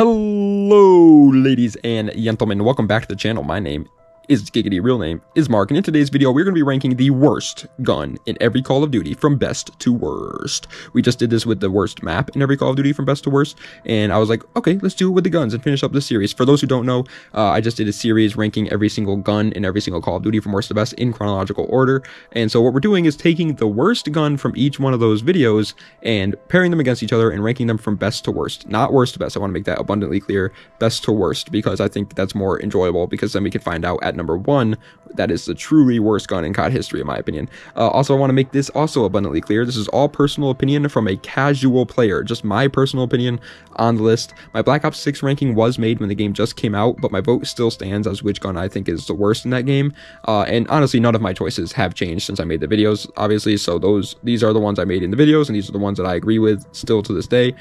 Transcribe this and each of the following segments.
Hello, ladies and gentlemen. Welcome back to the channel. My name is Giggity. Real name is Mark, and in today's video, we're going to be ranking the worst gun in every Call of Duty from best to worst. We just did this with the worst map in every Call of Duty from best to worst, and I was like, okay, let's do it with the guns and finish up the series. For those who don't know, I just did a series ranking every single gun in every single Call of Duty from worst to best in chronological order, and so what we're doing is taking the worst gun from each one of those videos and pairing them against each other and ranking them from best to worst. Not worst to best, I want to make that abundantly clear, best to worst, because I think that's more enjoyable, because then we can find out at number one that is the truly worst gun in COD history, in my opinion. Also, I want to make this also abundantly clear. This is all personal opinion from a casual player, just my personal opinion on the list. My Black Ops 6 ranking was made when the game just came out, but my vote still stands as which gun I think is the worst in that game. And honestly, none of my choices have changed since I made the videos, obviously. So these are the ones I made in the videos, and these are the ones that I agree with still to this day.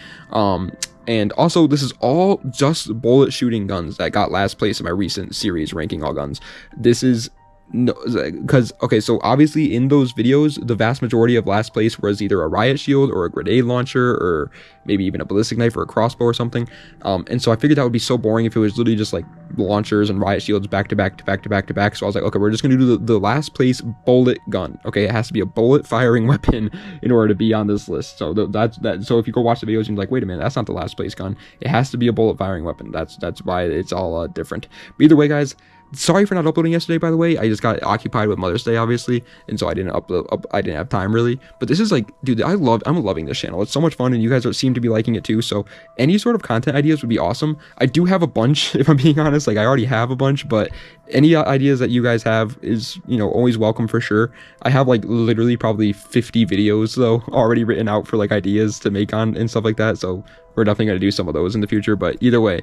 And also, this is all just bullet shooting guns that got last place in my recent series ranking all guns. This is no, because okay, so obviously in those videos, the vast majority of last place was either a riot shield or a grenade launcher or maybe even a ballistic knife or a crossbow or something. And so I figured that would be so boring if it was literally just like launchers and riot shields back to back to back to back to back. So I was like, okay, we're just gonna do the last place bullet gun. Okay, it has to be a bullet firing weapon in order to be on this list. So that's that. So if you go watch the videos and you're like, wait a minute, that's not the last place gun. It has to be a bullet firing weapon. That's why it's all different. But either way, guys. Sorry for not uploading yesterday, by the way. I just got occupied with Mother's Day, obviously, and so I didn't upload. I didn't have time really. But this is like, dude, I'm loving this channel. It's so much fun, and you guys seem to be liking it too. So any sort of content ideas would be awesome. I do have a bunch, if I'm being honest. Like I already have a bunch, but any ideas that you guys have is, you know, always welcome for sure. I have like literally probably 50 videos though already written out for like ideas to make on and stuff like that. So we're definitely gonna do some of those in the future. But either way.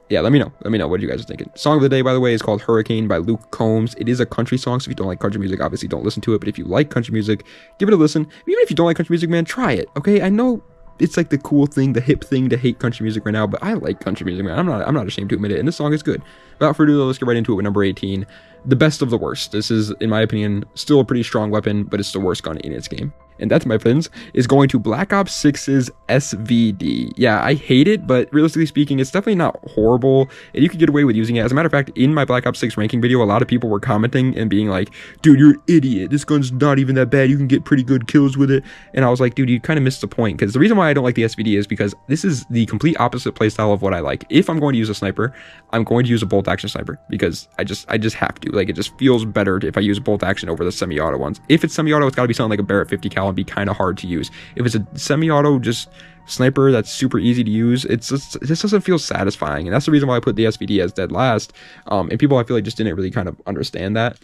Yeah, let me know what you guys are thinking. Song of the day, by the way, is called Hurricane by Luke Combs. It is a country song, so if you don't like country music, obviously don't listen to it. But if you like country music, give it a listen. Even if you don't like country music, man, try it, okay? I know it's like the cool thing, the hip thing to hate country music right now, but I like country music, man. I'm not ashamed to admit it, and this song is good. Without further ado, let's get right into it with number 18. The best of the worst. This is, in my opinion, still a pretty strong weapon, but it's the worst gun in its game. And that, my friends, is going to Black Ops 6's SVD. Yeah, I hate it, but realistically speaking, it's definitely not horrible, and you could get away with using it. As a matter of fact, in my Black Ops 6 ranking video, a lot of people were commenting and being like, dude, you're an idiot. This gun's not even that bad. You can get pretty good kills with it. And I was like, dude, you kind of missed the point, because the reason why I don't like the SVD is because this is the complete opposite playstyle of what I like. If I'm going to use a sniper, I'm going to use a bolt action sniper, because I just have to. Like, it just feels better if I use bolt action over the semi-auto ones. If it's semi-auto, it's got to be something like a Barrett 50 cal and be kind of hard to use. If it's a semi-auto just sniper that's super easy to use, it just doesn't feel satisfying, and that's the reason why I put the SVD as dead last. And people, I feel like, just didn't really kind of understand that.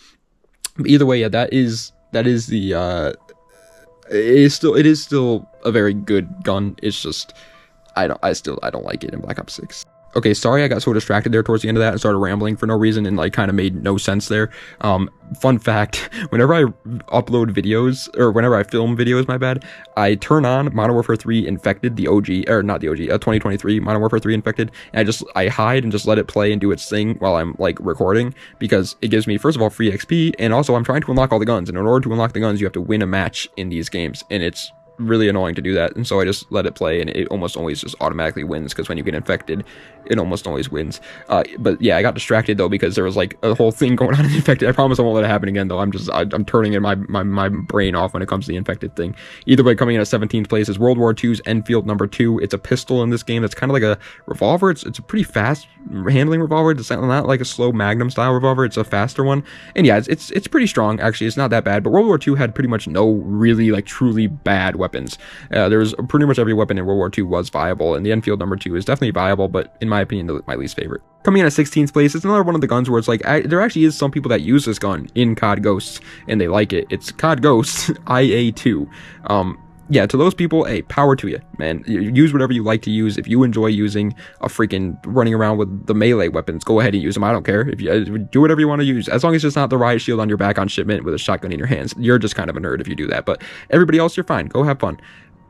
But either way, yeah, that is the it is still a very good gun. It's just I don't like it in Black Ops 6. Okay, sorry I got so distracted there towards the end of that and started rambling for no reason and like kind of made no sense there. Fun fact, whenever I upload videos, or whenever I film videos, my bad, I turn on Modern Warfare 3 Infected, the OG, or not the OG, 2023 Modern Warfare 3 Infected, and I hide and just let it play and do its thing while I'm like recording, because it gives me, first of all, free XP, and also I'm trying to unlock all the guns, and in order to unlock the guns, you have to win a match in these games, and it's really annoying to do that, and so I just let it play, and it almost always just automatically wins, because when you get infected, it almost always wins. But yeah, I got distracted though, because there was like a whole thing going on in infected. I promise I won't let it happen again though. I'm turning my brain off when it comes to the infected thing. Either way, coming in at 17th place is World War II's Enfield number 2. It's a pistol in this game that's kind of like a revolver. It's a pretty fast handling revolver. It's not like a slow Magnum style revolver. It's a faster one, and yeah, it's pretty strong actually. It's not that bad, but World War II had pretty much no really like truly bad weapons. There's pretty much every weapon in World War II was viable, and the Enfield number 2 is definitely viable, but in my opinion, my least favorite. Coming in at 16th place, it's another one of the guns where it's like, there actually is some people that use this gun in COD Ghosts, and they like it. It's COD Ghosts IA2. Yeah, to those people, hey, power to you, man. Use whatever you like to use. If you enjoy using a freaking running around with the melee weapons, go ahead and use them. I don't care. If you do whatever you want to use, as long as it's not the riot shield on your back on shipment with a shotgun in your hands. You're just kind of a nerd if you do that. But everybody else, you're fine. Go have fun.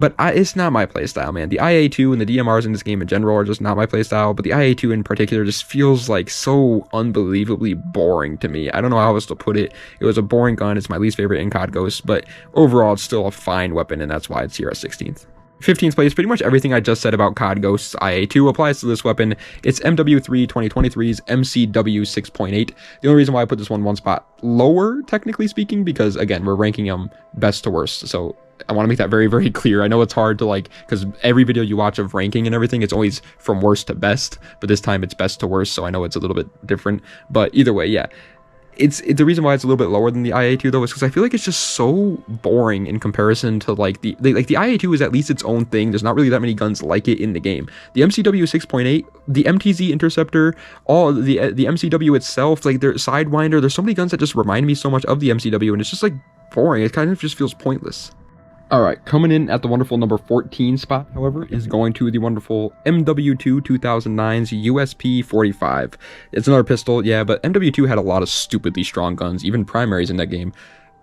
But it's not my playstyle, man. The IA2 and the DMRs in this game in general are just not my playstyle, but the IA2 in particular just feels like so unbelievably boring to me. I don't know how else to put it. It was a boring gun. It's my least favorite in COD Ghosts, but overall, it's still a fine weapon, and that's why it's here at 16th. 15th place, pretty much everything I just said about COD Ghosts IA2 applies to this weapon. It's MW3 2023's MCW 6.8. The only reason why I put this one spot lower, technically speaking, because again, we're ranking them best to worst. So I want to make that very, very clear. I know it's hard to like, because every video you watch of ranking and everything, it's always from worst to best, but this time it's best to worst. So I know it's a little bit different, but either way, yeah. It's the reason why it's a little bit lower than the IA2 though is because I feel like it's just so boring in comparison to like the IA2 is at least its own thing. There's not really that many guns like it in the game. The MCW 6.8, the MTZ Interceptor, all the MCW itself, like their Sidewinder, there's so many guns that just remind me so much of the MCW, and it's just like boring. It kind of just feels pointless. All right, coming in at the wonderful number 14 spot, however, is going to the wonderful MW2 2009's USP 45. It's another pistol, yeah, but MW2 had a lot of stupidly strong guns, even primaries in that game.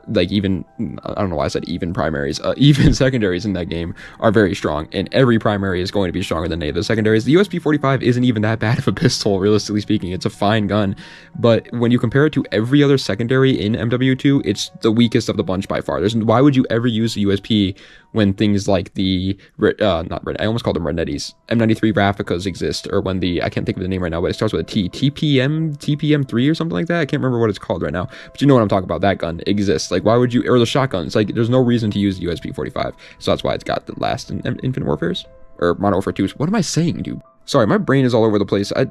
Like even, I don't know why I said even primaries, even secondaries in that game are very strong, and every primary is going to be stronger than any of the secondaries. The USP 45 isn't even that bad of a pistol, realistically speaking. It's a fine gun, but when you compare it to every other secondary in MW2, it's the weakest of the bunch by far. Why would you ever use the USP when things like the, I almost called them Renettis, M93 Rapicas exist, or when I can't think of the name right now, but it starts with a T, TPM3 or something like that. I can't remember what it's called right now, but you know what I'm talking about. That gun exists. Like, why would you, or the shotguns, like, there's no reason to use the USP 45, so that's why it's got the last in Infinite Warfare's, or Modern Warfare 2's. What am I saying, dude? Sorry, my brain is all over the place. My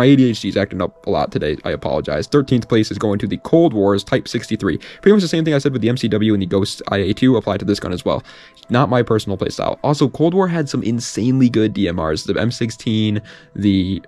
ADHD is acting up a lot today. I apologize. 13th place is going to the Cold War's Type 63. Pretty much the same thing I said with the MCW and the Ghost IA2 applied to this gun as well. Not my personal playstyle. Also, Cold War had some insanely good DMRs. The M16, the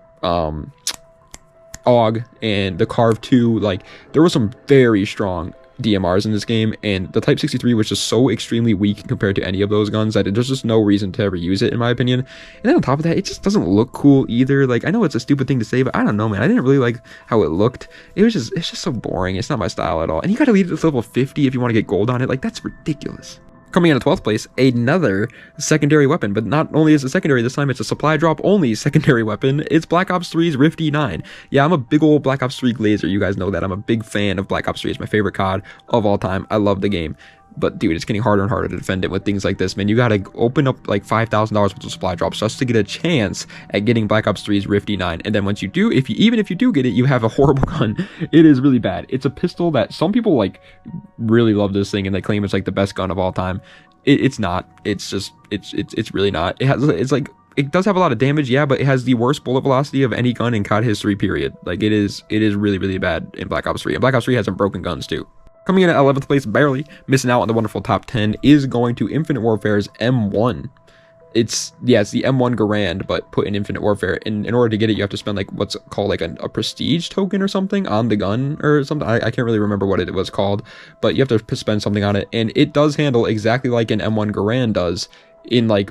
AUG, and the Carve 2. Like, there were some very strong DMRs in this game, and the Type 63 was just so extremely weak compared to any of those guns that there's just no reason to ever use it, in my opinion. And then on top of that, it just doesn't look cool either. Like, I know it's a stupid thing to say, but I don't know, man. I didn't really like how it looked. It's just so boring. It's not my style at all. And you gotta leave it to level 50 if you want to get gold on it. Like, that's ridiculous. Coming in at 12th place, another secondary weapon, but not only is it secondary, this time it's a supply drop only secondary weapon. It's Black Ops 3's Rifty 9. Yeah, I'm a big old Black Ops 3 glazer. You guys know that. I'm a big fan of Black Ops 3. It's my favorite COD of all time. I love the game. But dude, it's getting harder and harder to defend it with things like this, man. You gotta open up like $5,000 worth of supply drops just to get a chance at getting Black Ops 3's Rifty 9. And then once you do, even if you do get it, you have a horrible gun. It is really bad. It's a pistol that some people like really love this thing and they claim it's like the best gun of all time. It's not. It's just it's really not. It does have a lot of damage, yeah, but it has the worst bullet velocity of any gun in COD history, period. Like, it is really, really bad in Black Ops 3. And Black Ops 3 has some broken guns too. Coming in at 11th place, barely missing out on the wonderful top 10, is going to Infinite Warfare's M1. It's the M1 Garand, but put in Infinite Warfare. In order to get it, you have to spend like what's called like a prestige token or something on the gun or something. I can't really remember what it was called, but you have to spend something on it. And it does handle exactly like an M1 Garand does in like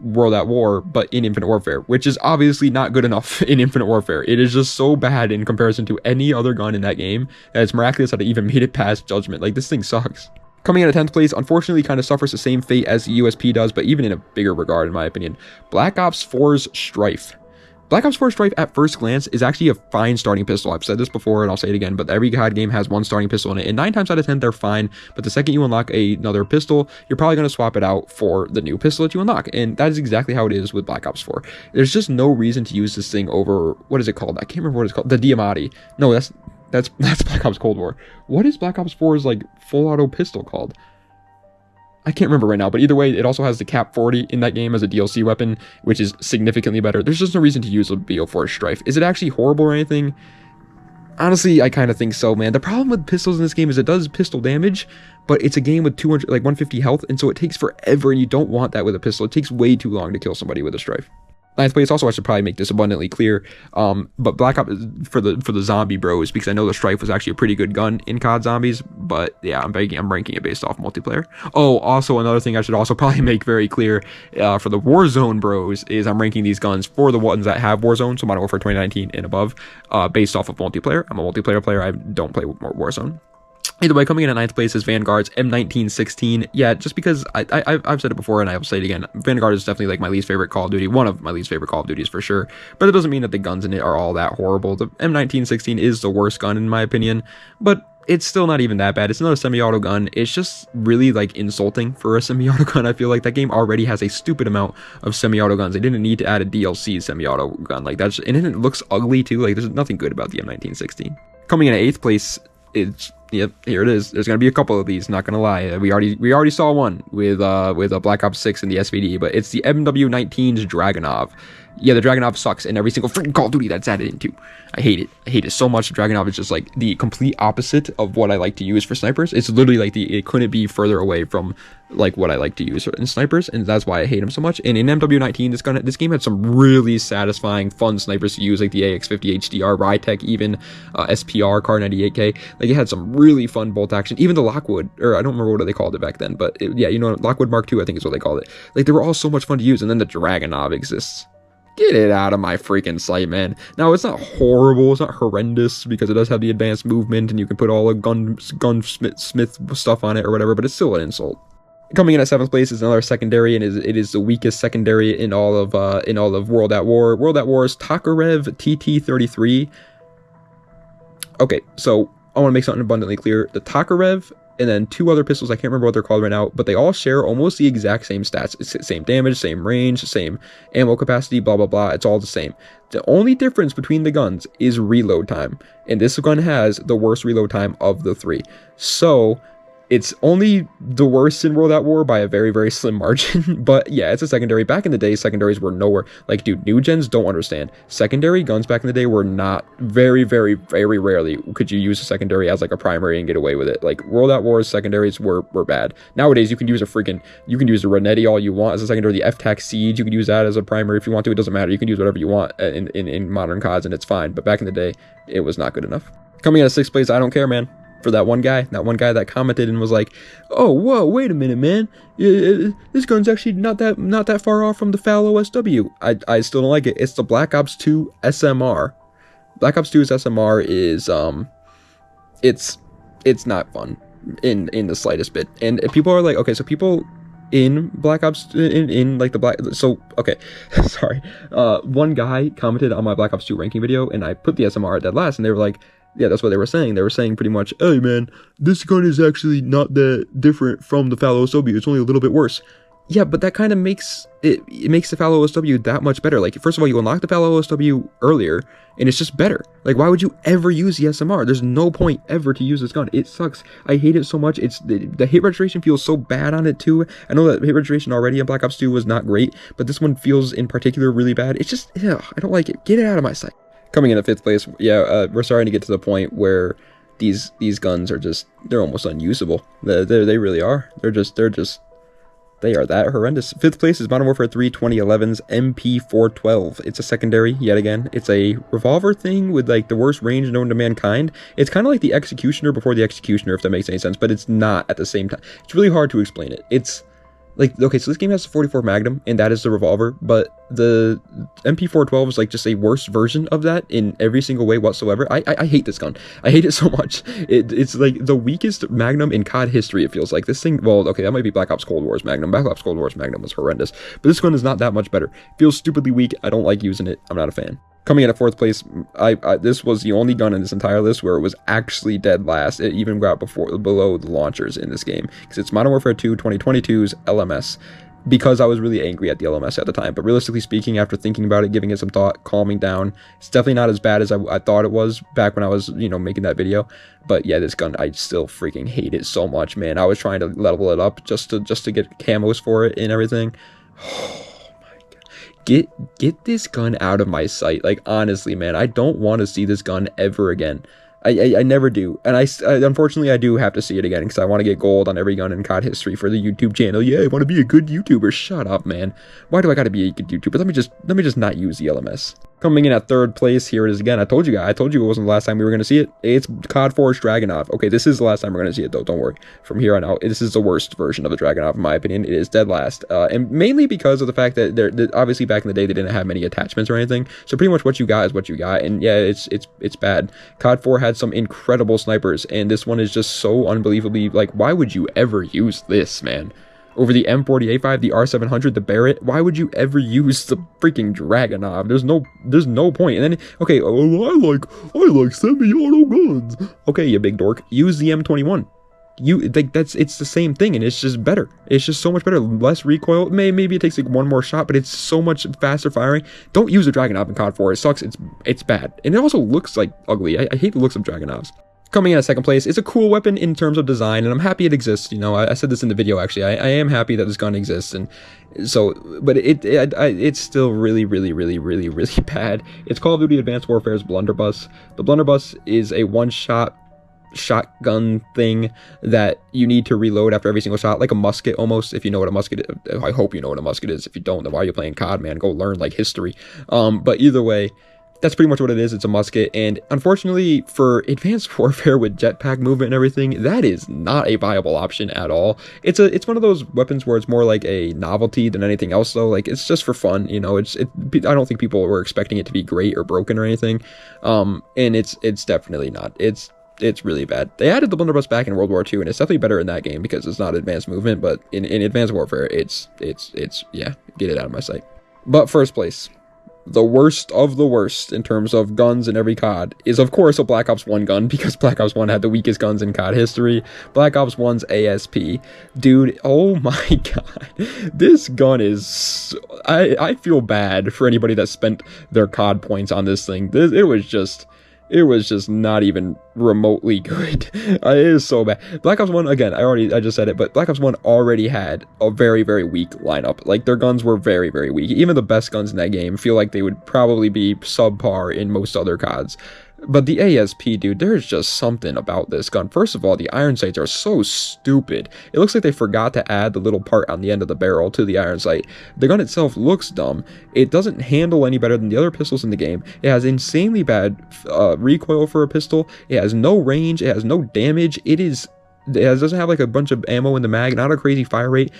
World at War, but in Infinite Warfare, which is obviously not good enough in Infinite Warfare. It is just so bad in comparison to any other gun in that game that it's miraculous that it even made it past Judgment. Like, this thing sucks. Coming in at 10th place, unfortunately kind of suffers the same fate as the USP does, but even in a bigger regard, in my opinion. Black Ops 4's Strife. Black Ops 4 Strife, at first glance, is actually a fine starting pistol. I've said this before, and I'll say it again, but every COD game has one starting pistol in it, and 9 times out of 10, they're fine, but the second you unlock another pistol, you're probably going to swap it out for the new pistol that you unlock, and that is exactly how it is with Black Ops 4. There's just no reason to use this thing over, what is it called? I can't remember what it's called. The DMRs. No, that's Black Ops Cold War. What is Black Ops 4's, like, full auto pistol called? I can't remember right now, but either way, it also has the Cap 40 in that game as a DLC weapon, which is significantly better. There's just no reason to use a BO4 Strife. Is it actually horrible or anything? Honestly, I kind of think so, man. The problem with pistols in this game is it does pistol damage, but it's a game with 150 health, and so it takes forever, and you don't want that with a pistol. It takes way too long to kill somebody with a Strife. 9th place, also I should probably make this abundantly clear, but Black Ops for the zombie bros, because I know the Strife was actually a pretty good gun in COD Zombies, but yeah, I'm ranking it based off multiplayer. Oh, also another thing I should also probably make very clear for the Warzone bros is I'm ranking these guns for the ones that have Warzone, so Modern Warfare 2019 and above, based off of multiplayer. I'm a multiplayer player. I don't play Warzone. Either way, coming in at 9th place is Vanguard's M1916. Yeah, just because I've said it before and I will say it again, Vanguard is definitely like my least favorite Call of Duty, one of my least favorite Call of Duties for sure, but it doesn't mean that the guns in it are all that horrible. The M1916 is the worst gun in my opinion, but it's still not even that bad. It's not a semi-auto gun. It's just really like insulting for a semi-auto gun. I feel like that game already has a stupid amount of semi-auto guns. They didn't need to add a DLC semi-auto gun. Like that's, and it looks ugly too. Like there's nothing good about the M1916. Coming in at 8th place, it's, yep, here it is. There's gonna be a couple of these, not gonna lie. We already saw one with a Black Ops 6 in the SVD, but it's the MW19's Dragunov. Yeah, the Dragunov sucks in every single freaking Call of Duty that's added into. I hate it. I hate it so much. Dragunov is just like the complete opposite of what I like to use for snipers. It's literally like it couldn't be further away from like what I like to use in snipers, and that's why I hate him so much. And in MW19, this game had some really satisfying, fun snipers to use, like the AX50 HDR, Rytech, even SPR, Car 98K. Like it had some really fun bolt action. Even the Lockwood, or I don't remember what they called it back then, but yeah, you know, Lockwood Mark II, I think is what they called it. Like they were all so much fun to use, and then the Dragunov exists. Get it out of my freaking sight, man. Now, it's not horrible, it's not horrendous, because it does have the advanced movement, and you can put all the gunsmith stuff on it or whatever, but it's still an insult. Coming in at 7th place is another secondary, and it is the weakest secondary in all of World at War. World at War's Tokarev TT-33. Okay, so I want to make something abundantly clear. The Tokarev, and then 2 other pistols, I can't remember what they're called right now, but they all share almost the exact same stats. It's same damage, same range, same ammo capacity, blah, blah, blah. It's all the same. The only difference between the guns is reload time, and this gun has the worst reload time of the 3. So it's only the worst in World at War by a very, very slim margin. But yeah, it's a secondary. Back in the day, secondaries were nowhere. Like, dude, new gens don't understand. Secondary guns back in the day were not, very, very, very rarely could you use a secondary as like a primary and get away with it. Like, World at War's secondaries were bad. Nowadays, you can use a Renetti all you want as a secondary. The FTAC Siege, you can use that as a primary if you want to. It doesn't matter. You can use whatever you want in modern CODs, and it's fine. But back in the day, it was not good enough. Coming out of 6th place, I don't care, man. For that one guy that commented and was like, "Oh, whoa, wait a minute, man. This gun's actually not that far off from the FAL OSW." I still don't like it. It's the Black Ops 2 SMR. Black Ops 2's SMR is it's not fun in the slightest bit. And people are like, okay, so people in Black Ops in like the Black, so okay, sorry. One guy commented on my Black Ops 2 ranking video, and I put the SMR at dead last, and they were like, yeah, that's what they were saying. They were saying pretty much, "Hey man, this gun is actually not that different from the FAL OSW. It's only a little bit worse." Yeah, but that kind of makes it makes the FAL OSW that much better. Like, first of all, you unlock the FAL OSW earlier, and it's just better. Like, why would you ever use the SMR? There's no point ever to use this gun. It sucks. I hate it so much. It's the hit registration feels so bad on it too. I know that hit registration already in Black Ops 2 was not great, but this one feels in particular really bad. It's just, ugh, I don't like it. Get it out of my sight. Coming in at 5th place, yeah, we're starting to get to the point where these guns are just, they're almost unusable. They really are. They are that horrendous. 5th place is Modern Warfare 3 2011's MP412. It's a secondary, yet again. It's a revolver thing with like the worst range known to mankind. It's kind of like the Executioner before the Executioner, if that makes any sense, but it's not at the same time. It's really hard to explain it. It's like, okay, so this game has a 44 Magnum, and that is the revolver, but the MP412 is like just a worse version of that in every single way whatsoever. I hate this gun. I hate it so much. It's like the weakest Magnum in COD history, it feels like. This thing, well, okay, that might be Black Ops Cold War's Magnum. Black Ops Cold War's Magnum was horrendous, but this gun is not that much better. It feels stupidly weak. I don't like using it. I'm not a fan. Coming in at 4th place, this was the only gun in this entire list where it was actually dead last. It even got below the launchers in this game, because it's Modern Warfare 2 2022's LMS, because I was really angry at the LMS at the time. But realistically speaking, after thinking about it, giving it some thought, calming down, it's definitely not as bad as I thought it was back when I was, you know, making that video. But yeah, this gun, I still freaking hate it so much, man. I was trying to level it up just to get camos for it and everything. Get this gun out of my sight. Like, honestly, man, I don't want to see this gun ever again. I never do. And I unfortunately, I do have to see it again, because I want to get gold on every gun in COD history for the YouTube channel. Yeah, I want to be a good YouTuber. Shut up, man. Why do I got to be a good YouTuber? Let me just not use the LMS. Coming in at 3rd place, here it is again. I told you it wasn't the last time we were going to see it. It's COD 4's Dragunov. Okay, this is the last time we're going to see it, though. Don't worry. From here on out, this is the worst version of the Dragunov, in my opinion. It is dead last. And mainly because of the fact that obviously back in the day, they didn't have many attachments or anything. So pretty much what you got is what you got. And yeah, it's bad. COD 4 had some incredible snipers, and this one is just so unbelievably, like, why would you ever use this, man? over the M40A5, the R700, the Barrett. Why would you ever use the freaking Dragunov? There's no point. And then, okay, I like semi-auto guns. Okay, you big dork, use the M21. It's the same thing, and it's just better. It's just so much better. Less recoil. Maybe it takes like one more shot, but it's so much faster firing. Don't use the Dragunov in COD 4. It sucks. It's bad, and it also looks like ugly. I hate the looks of Dragunovs. Coming in at second place, it's a cool weapon in terms of design, and I'm happy it exists. You know, I said this in the video, actually. I am happy that this gun exists, and so, but it's still really bad. It's Call of Duty Advanced Warfare's Blunderbuss. The Blunderbuss is a one-shot shotgun thing that you need to reload after every single shot, like a musket almost. If you know what a musket is, I hope you know what a musket is. If you don't, then why are you playing COD, man? Go learn like history. But either way, that's pretty much what it is. It's a musket, and unfortunately for Advanced Warfare with jetpack movement and everything, that is not a viable option at all. It's one of those weapons where it's more like a novelty than anything else, though. Like, it's just for fun, you know. I don't think people were expecting it to be great or broken or anything, and it's definitely not. It's really bad. They added the Blunderbuss back in World War II, and it's definitely better in that game because it's not advanced movement, but in Advanced Warfare, it's yeah, get it out of my sight. But first place, the worst of the worst in terms of guns in every COD is, of course, a Black Ops 1 gun, because Black Ops 1 had the weakest guns in COD history. Black Ops 1's ASP. Dude, oh my god. This gun is... I feel bad for anybody that spent their COD points on this thing. It was just not even remotely good. It is so bad. Black Ops 1, again, I just said it, but Black Ops 1 already had a very weak lineup. Like, their guns were very weak. Even the best guns in that game feel like they would probably be subpar in most other CODs. But the ASP, dude, there's just something about this gun. First of all, the iron sights are so stupid. It looks like they forgot to add the little part on the end of the barrel to the iron sight. The gun itself looks dumb. It doesn't handle any better than the other pistols in the game. It has insanely bad recoil for a pistol. It has no range. It has no damage. It doesn't have like a bunch of ammo in the mag, not a crazy fire rate.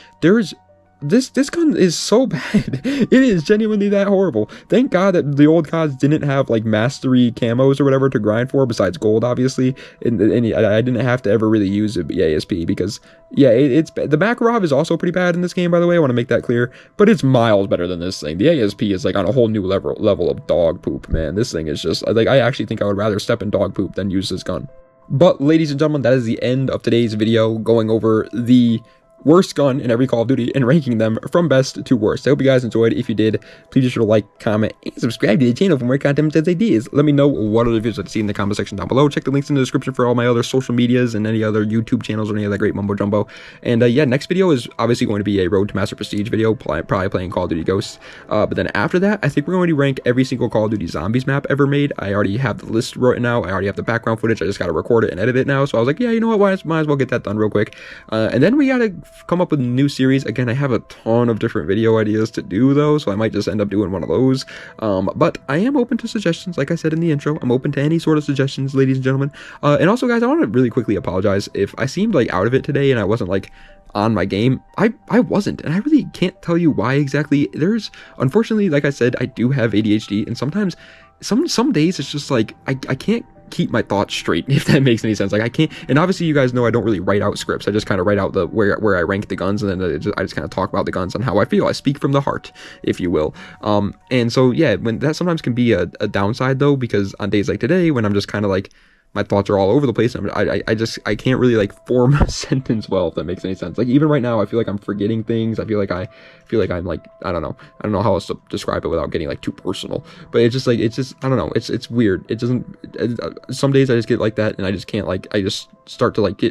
This gun is so bad. It is genuinely that horrible. Thank God that the old CODs didn't have like mastery camos or whatever to grind for, besides gold, obviously. And I didn't have to ever really use the ASP because, yeah, it's the Makarov is also pretty bad in this game, by the way. I want to make that clear, but it's miles better than this thing. The ASP is like on a whole new level of dog poop, man. This thing is just like, I actually think I would rather step in dog poop than use this gun. But ladies and gentlemen, that is the end of today's video, going over the worst gun in every Call of Duty and ranking them from best to worst. I hope you guys enjoyed. If you did, please be sure to like, comment, and subscribe to the channel for more content as ideas. Let me know what other videos I'd like to see in the comment section down below. Check the links in the description for all my other social medias and any other YouTube channels or any other great mumbo jumbo. And yeah, next video is obviously going to be a Road to Master Prestige video, probably playing Call of Duty Ghosts. But then after that, I think we're going to rank every single Call of Duty Zombies map ever made. I already have the list written out. I already have the background footage. I just got to record it and edit it now. So I was like, yeah, you know what? Might as well get that done real quick. And then we got to come up with a new series. Again, I have a ton of different video ideas to do though, so I might just end up doing one of those. But I am open to suggestions. Like I said in the intro, I'm open to any sort of suggestions, ladies and gentlemen. And also, guys, I want to really quickly apologize if I seemed like out of it today and I wasn't like on my game. I wasn't, and I really can't tell you why exactly. Unfortunately, like I said, I do have ADHD, and sometimes some days it's just like I can't keep my thoughts straight, if that makes any sense. Like, I can't, and obviously you guys know I don't really write out scripts. I just kind of write out where I rank the guns, and then I just kind of talk about the guns and how I feel. I speak from the heart, if you will. And so yeah, when that sometimes can be a downside though, because on days like today when I'm just kind of like, my thoughts are all over the place, and I can't really like form a sentence well, if that makes any sense. Like, even right now I feel like I'm forgetting things. I feel like I'm like, I don't know how else to describe it without getting like too personal, but it's just I don't know, it's weird. It doesn't, some days I just get like that, and I just can't, like, I just start to like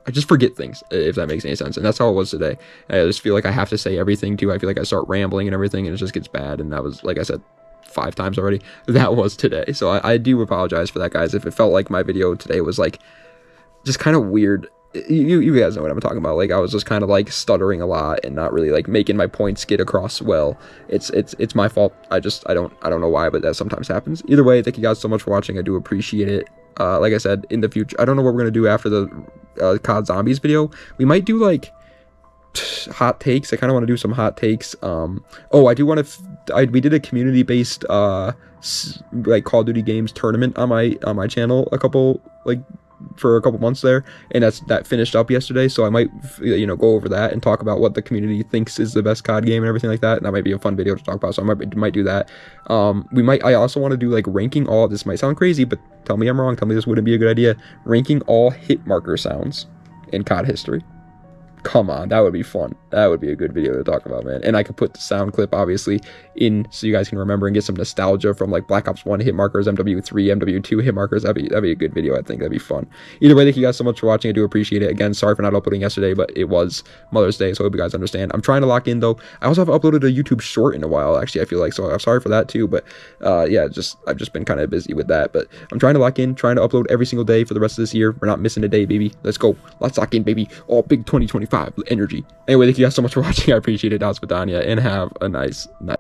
I just forget things, if that makes any sense. And that's how it was today. I just feel like I have to say everything too. I feel like I start rambling and everything, and it just gets bad. And that was, like I said 5 times already, that was today. So I do apologize for that, guys, if it felt like my video today was like just kind of weird. You guys know what I'm talking about. Like, I was just kind of like stuttering a lot and not really like making my points get across well. It's my fault. I don't know why, but that sometimes happens. Either way, thank you guys so much for watching. I do appreciate it. Like I said, in the future, I don't know what we're gonna do after the COD Zombies video. We might do like hot takes. I kind of want to do some hot takes. Oh, I do want to we did a community based like Call of Duty games tournament on my channel a couple, like, for a couple months there, and that finished up yesterday. So I might, you know, go over that and talk about what the community thinks is the best COD game and everything like that. And that might be a fun video to talk about. So I might do that. I also want to do like ranking all. This might sound crazy, but tell me I'm wrong. Tell me this wouldn't be a good idea. Ranking all hit marker sounds in COD history. Come on, that would be fun. That would be a good video to talk about, man. And I could put the sound clip, obviously, in so you guys can remember and get some nostalgia from like Black Ops 1 hit markers, MW3, MW2 hit markers. That'd be a good video, I think. That'd be fun. Either way, thank you guys so much for watching. I do appreciate it. Again, sorry for not uploading yesterday, but it was Mother's Day, so I hope you guys understand. I'm trying to lock in, though. I also haven't uploaded a YouTube short in a while, actually, I feel like, so I'm sorry for that, too. But, yeah, I've just been kind of busy with that. But I'm trying to lock in, trying to upload every single day for the rest of this year. We're not missing a day, baby. Let's go. Let's lock in, baby. All big 2025 energy. Anyway, thank you guys so much for watching. I appreciate it. That was Vidania, and have a nice night.